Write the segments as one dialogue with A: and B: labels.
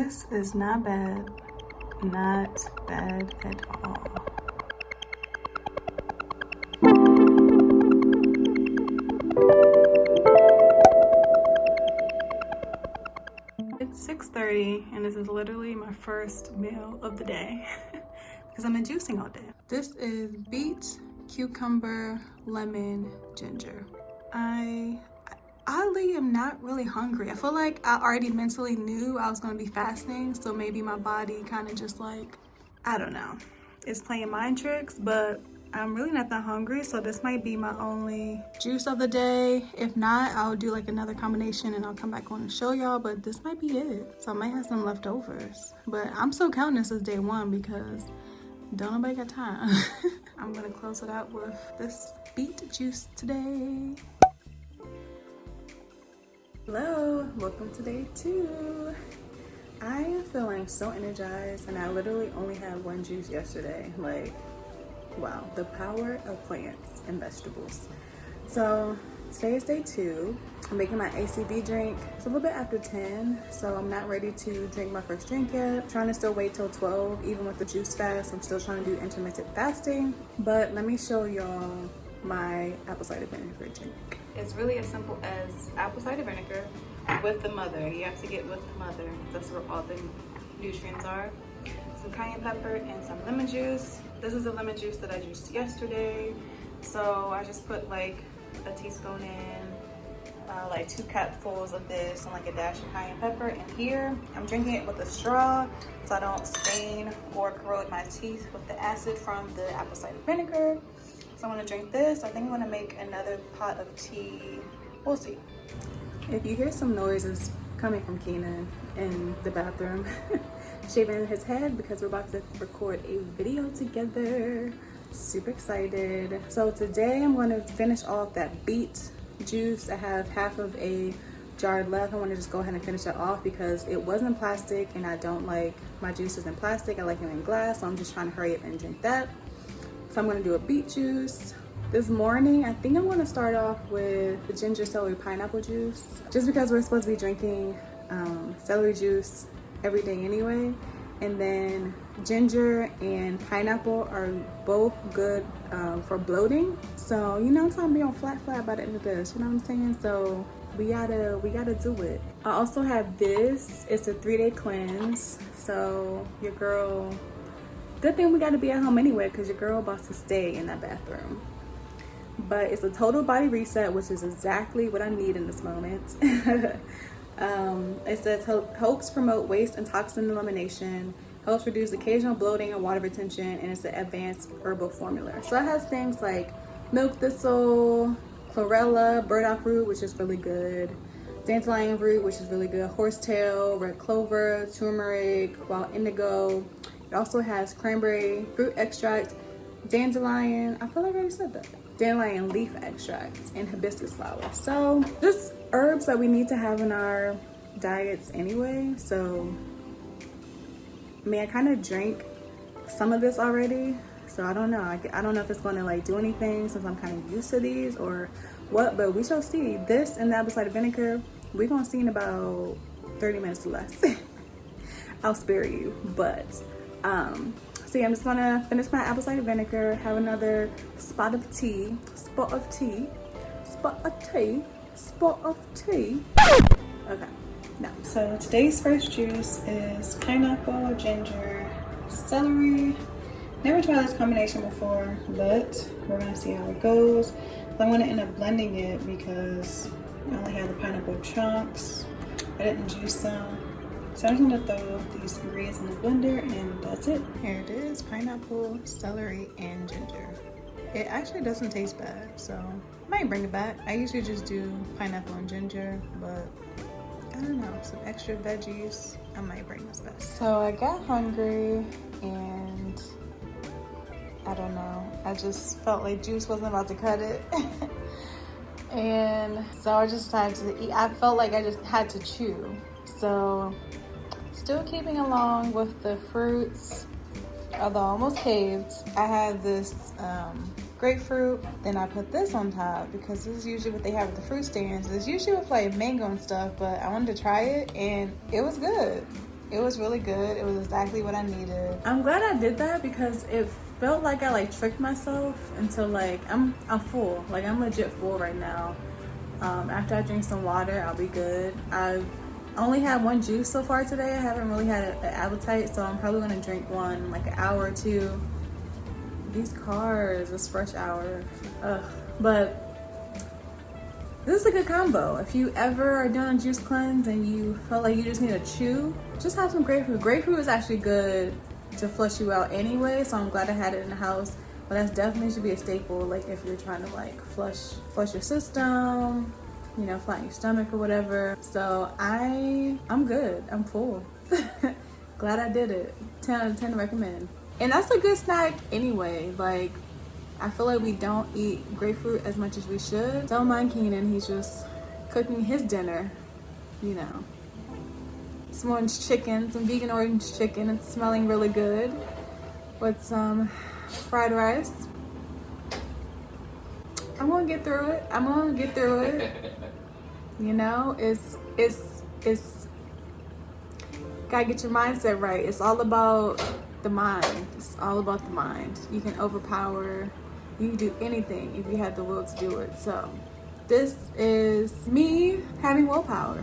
A: This is not bad. Not bad at all. It's 6:30 and this is literally my first meal of the day because I've been juicing all day. This is beet, cucumber, lemon, ginger. I oddly am not really hungry. I feel like I already mentally knew I was gonna be fasting, so maybe my body kind of just like, I don't know, it's playing mind tricks, but I'm really not that hungry, so this might be my only juice of the day. If not, I'll do like another combination and I'll come back on and show y'all, but this might be it. So I might have some leftovers, but I'm still counting this as day one because don't nobody got time. I'm gonna close it out with this beet juice today. Hello, welcome to day 2. I am feeling so energized and I literally only had one juice yesterday. Like, wow, the power of plants and vegetables. So today is day 2. I'm making my ACV drink. It's a little bit after 10, so I'm not ready to drink my first drink yet. I'm trying to still wait till 12, even with the juice fast. I'm still trying to do intermittent fasting. But let me show y'all my apple cider vinegar drink. It's really as simple as apple cider vinegar with the mother. You have to get with the mother. That's where all the nutrients are. Some cayenne pepper and some lemon juice. This is the lemon juice that I juiced yesterday. So I just put like a teaspoon in, like 2 cupfuls of this and like a dash of cayenne pepper. And here I'm drinking it with a straw so I don't stain or corrode my teeth with the acid from the apple cider vinegar. So I'm gonna drink this. I think I'm gonna make another pot of tea. We'll see. If you hear some noises coming from Keenan in the bathroom, shaving his head because we're about to record a video together. Super excited. So today I'm gonna finish off that beet juice. I have half of a jar left. I wanna just go ahead and finish it off because it was in plastic and I don't like my juices in plastic. I like them in glass, so I'm just trying to hurry up and drink that. So I'm gonna do a beet juice. This morning, I think I'm gonna start off with the ginger, celery, pineapple juice, just because we're supposed to be drinking celery juice every day anyway. And then ginger and pineapple are both good for bloating. So, you know, I'm trying to be on flat by the end of this, you know what I'm saying? So we gotta do it. I also have this, it's a 3-day cleanse. So your girl, good thing we gotta be at home anyway because your girl about to stay in that bathroom. But it's a total body reset, which is exactly what I need in this moment. It says helps promote waste and toxin elimination, helps reduce occasional bloating and water retention, and it's an advanced herbal formula. So it has things like milk thistle, chlorella, burdock root, which is really good, dandelion root, which is really good, horsetail, red clover, turmeric, wild indigo. It also has cranberry fruit extract, dandelion, I feel like I already said that, dandelion leaf extract, and hibiscus flower. So just herbs that we need to have in our diets anyway. So I mean, I kind of drank some of this already, so I don't know. I don't know if it's going to like do anything since I'm kind of used to these or what, but we shall see. This and the apple cider vinegar, we're gonna see in about 30 minutes or less. I'll spare you, but so yeah, I'm just gonna finish my apple cider vinegar, have another spot of tea. Okay, now. So today's first juice is pineapple, ginger, celery. Never tried this combination before, but we're gonna see how it goes. So I'm gonna end up blending it because I only have the pineapple chunks. I didn't juice them. So I'm just gonna throw these ingredients in the blender and that's it. Here it is, pineapple, celery, and ginger. It actually doesn't taste bad, so I might bring it back. I usually just do pineapple and ginger, but I don't know, some extra veggies, I might bring this back. So I got hungry and I don't know, I just felt like juice wasn't about to cut it. And so I just decided to eat. I felt like I just had to chew. So still keeping along with the fruits, although I almost caved. I had this grapefruit, then I put this on top because this is usually what they have at the fruit stands. It's usually with like mango and stuff, but I wanted to try it and it was good.
B: It was really good. It was exactly what I needed.
A: I'm glad I did that because it felt like I like tricked myself until like I'm full. Like I'm legit full right now. After I drink some water, I'll be good. I've only had one juice so far today. I haven't really had an appetite, so I'm probably gonna drink one in like an hour or two. These cars, this fresh hour. Ugh. But this is a good combo. If you ever are doing a juice cleanse and you feel like you just need to chew, just have some grapefruit. Grapefruit is actually good to flush you out anyway, so I'm glad I had it in the house. But that's definitely should be a staple, like if you're trying to like flush your system, you know, flatten your stomach or whatever. So I'm good. I'm full. Glad I did it. 10 out of 10 recommend. And that's a good snack anyway. Like I feel like we don't eat grapefruit as much as we should. Don't mind Keenan, he's just cooking his dinner, you know. Some orange chicken, some vegan orange chicken. It's smelling really good with some fried rice. I'm gonna get through it. You know, it's gotta get your mindset right. It's all about the mind. It's all about the mind. You can overpower, you can do anything if you have the will to do it. So this is me having willpower.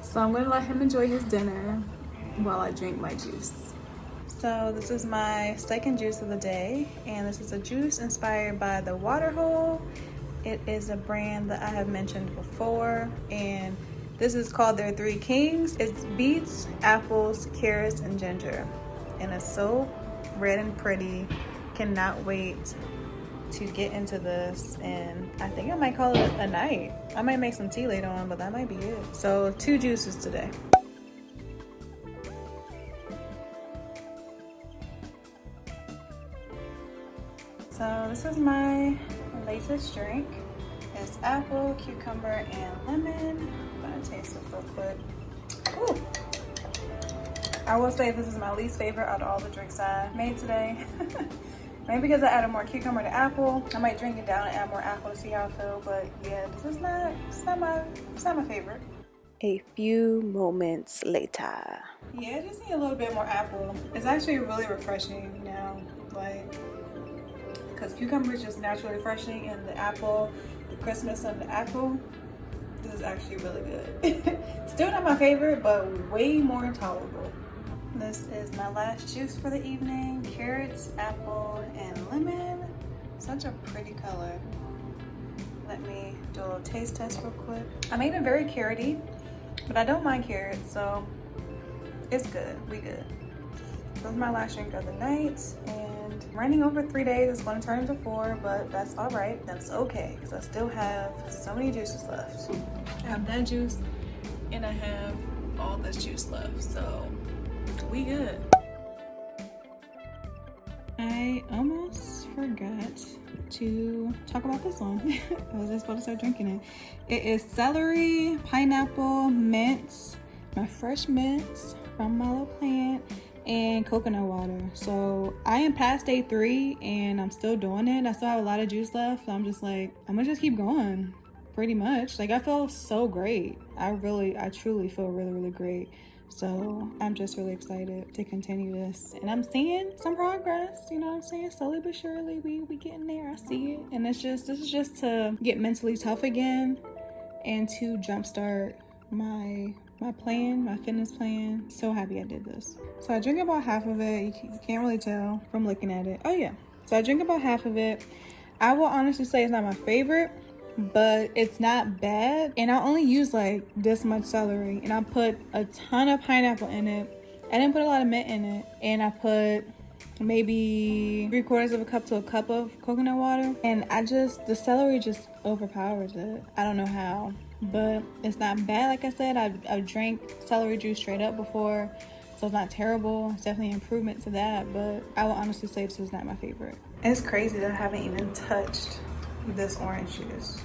A: So I'm gonna let him enjoy his dinner while I drink my juice. So this is my second juice of the day, and this is a juice inspired by the water hole. It is a brand that I have mentioned before, and this is called their Three Kings. It's beets, apples, carrots, and ginger, and it's so red and pretty. Cannot wait to get into this, and I think I might call it a night. I might make some tea later on, but that might be it. So 2 juices today. So this is my latest drink. It's apple, cucumber, and lemon. I'm gonna taste it real quick. Ooh. I will say this is my least favorite out of all the drinks I made today. Maybe because I added more cucumber to apple. I might drink it down and add more apple to see how I feel. But yeah, this is not my favorite.
B: A few moments later.
A: Yeah, I just need a little bit more apple. It's actually really refreshing now, like, because cucumber is just naturally refreshing, and the apple, the crispness of the apple, this is actually really good. Still not my favorite, but way more tolerable. This is my last juice for the evening. Carrots, apple, and lemon. Such a pretty color. Let me do a little taste test real quick. I made it very carroty, but I don't mind carrots, so it's good. We good. This is my last drink of the night, and running over 3 days is going to turn into 4, but that's all right. That's okay, because I still have so many juices left. I have that juice, and I have all this juice left, so we good. I almost forgot to talk about this one. I was just about to start drinking it. It is celery, pineapple, mint, my fresh mint from my little plant, and coconut water. So I am past day 3 and I'm still doing it. I still have a lot of juice left. So I'm just like, I'm gonna just keep going pretty much. Like I feel so great. I truly feel really, really great. So I'm just really excited to continue this, and I'm seeing some progress, you know what I'm saying? Slowly but surely we getting there. I see it, and this is just to get mentally tough again and to jumpstart my plan, my fitness plan. So happy I did this. So I drink about half of it. You can't really tell from looking at it. Oh yeah, so I drink about half of it. I will honestly say it's not my favorite, but it's not bad, and I only use like this much celery, and I put a ton of pineapple in it. I didn't put a lot of mint in it, and I put maybe 3/4 of a cup to a cup of coconut water, and the celery just overpowers it. I don't know how, but it's not bad. Like I said, I've drank celery juice straight up before, so it's not terrible. It's definitely an improvement to that, but I will honestly say this is not my favorite. It's crazy that I haven't even touched this orange juice,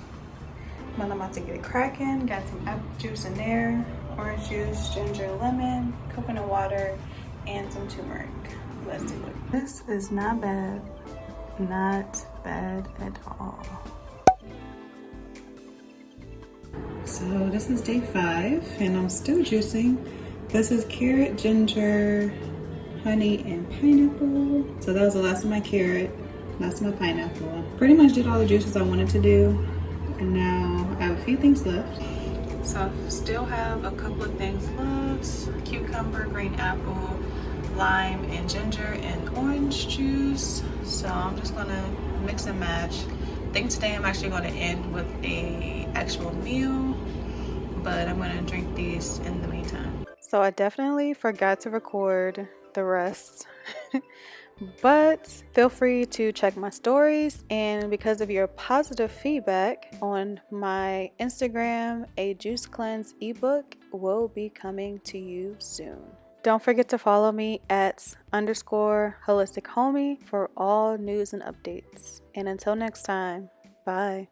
A: but I'm about to get it cracking. Got some apple juice in there, orange juice, ginger, lemon, coconut water, and some turmeric. Let's do it. This is not bad at all. So this is day 5 and I'm still juicing. This is carrot, ginger, honey, and pineapple. So that was the last of my carrot, last of my pineapple. Pretty much did all the juices I wanted to do. And now I have a few things left. So I still have a couple of things left. Cucumber, green apple, lime, and ginger, and orange juice. So I'm just gonna mix and match. I think today I'm actually gonna end with a actual meal, but I'm gonna drink these in the meantime.
B: So I definitely forgot to record the rest. But feel free to check my stories, and because of your positive feedback on my Instagram, a juice cleanse ebook will be coming to you soon. Don't forget to follow me at _holistic homie for all news and updates. And until next time, bye.